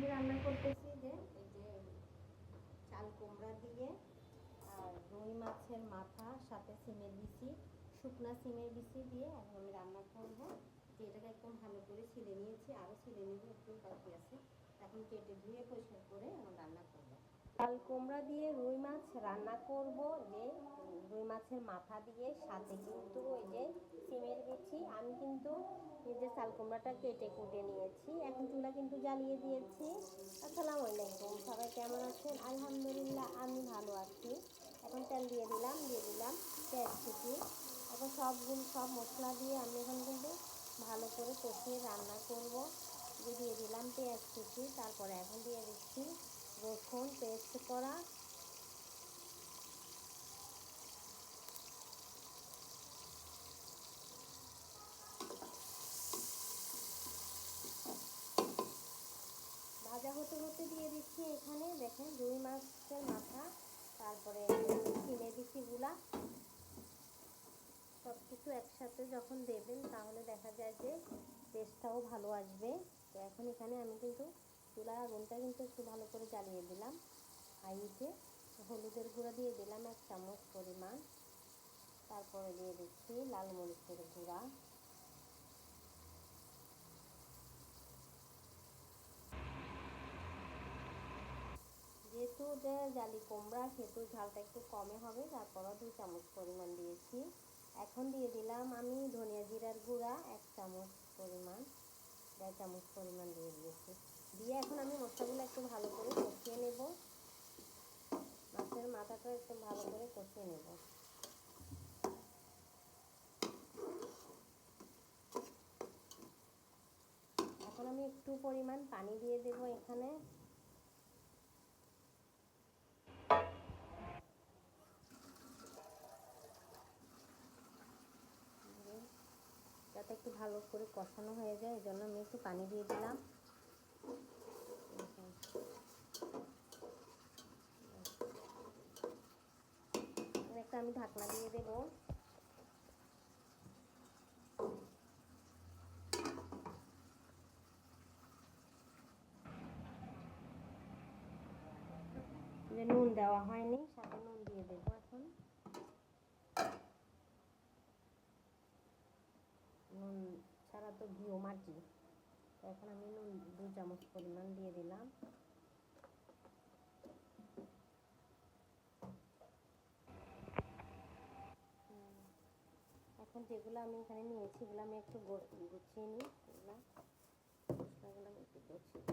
আমি রান্না করতেছি যে এই যে চাল কুমড়া দিয়ে আর রুই মাছের মাথা সাথে সিমের বিচি, শুকনা সিমের বিচি দিয়ে এখন আমি রান্না করব। যে এটাকে একদম ভালো করে ছিলে নিয়েছি, আরও ছিলে নেব, একটু বাকি আছে। এখন কেটে ধুয়ে পরিষ্কার করে এখন রান্না করব। চাল কুমড়া দিয়ে রুই মাছ রান্না করব, যে রুই মাছের মাথা দিয়ে সাথে কিন্তু ওই যে সিমের বিচি। আমি কিন্তু এই যে চাল কুমড়াটা কেটে কুটে নিয়েছি, এখন চুলা কিন্তু জ্বালিয়ে দিয়েছি। আসসালামু আলাইকুম, সবাই কেমন আছেন? আলহামদুলিল্লাহ আমি ভালো আছি। এখন তেল দিয়ে দিলাম পেঁয়াজ কুচি। এখন সব মশলা দিয়ে আমি এখন কিন্তু ভালো করে কষিয়ে রান্না করব। দিয়ে দিলাম পেঁয়াজ কুচি, তারপরে এখন দিয়ে দিচ্ছি রসুন পেস্ট করা। ভাজা হতে হতে দিয়ে দিচ্ছি এখানে দেখেন রুই মাছের মাথা, তারপরে সিমের বিচিগুলা। সব কিছু একসাথে যখন দেবেন তাহলে দেখা যায় যে টেস্টটাও ভালো আসবে। তো এখন এখানে আমি কিন্তু চুলার আগুনটা কিন্তু একটু ভালো করে জ্বালিয়ে দিলাম হাইতে। হলুদের গুঁড়া দিয়ে দিলাম 1 চামচ পরিমাণ, তারপরে দিয়ে দিচ্ছি লাল মরিচের গুঁড়া। যেহেতু যে জালি কুমড়া সেহেতু ঝালটা একটু কমে হবে, তারপরও 2 চামচ পরিমাণ দিয়েছি। এখন দিয়ে দিলাম আমি ধনিয়া জিরার গুঁড়া 1 চামচ পরিমাণ, 1.5 চামচ পরিমাণ দিয়ে দিয়েছি। দিয়ে এখন আমি মশলাগুলো একটু ভালো করে কষিয়ে নেব, মাছের মাথাটা একটু ভালো করে কষিয়ে নেব। এখন আমি একটু পরিমাণ পানি দিয়ে দেব এখানে। যাতে একটু ভালো করে কষানো হয়ে যায়, এই জন্য আমি একটু পানি দিয়ে দিলাম। একটা আমি ঢাকনা দিয়ে দেব। যে নুন দেওয়া হয়নি, সাথে নুন দিয়ে দেব। এখন নুন ছাড়া তো ঘিও মাটি, এখন আমি নুন 2 চামচ পরিমাণ দিয়ে দিলাম। এখন যেগুলো আমি এখানে নিয়েছি এগুলো আমি একটু গুছিয়ে নিই। এগুলো মশলাগুলো আমি একটু গুছিয়ে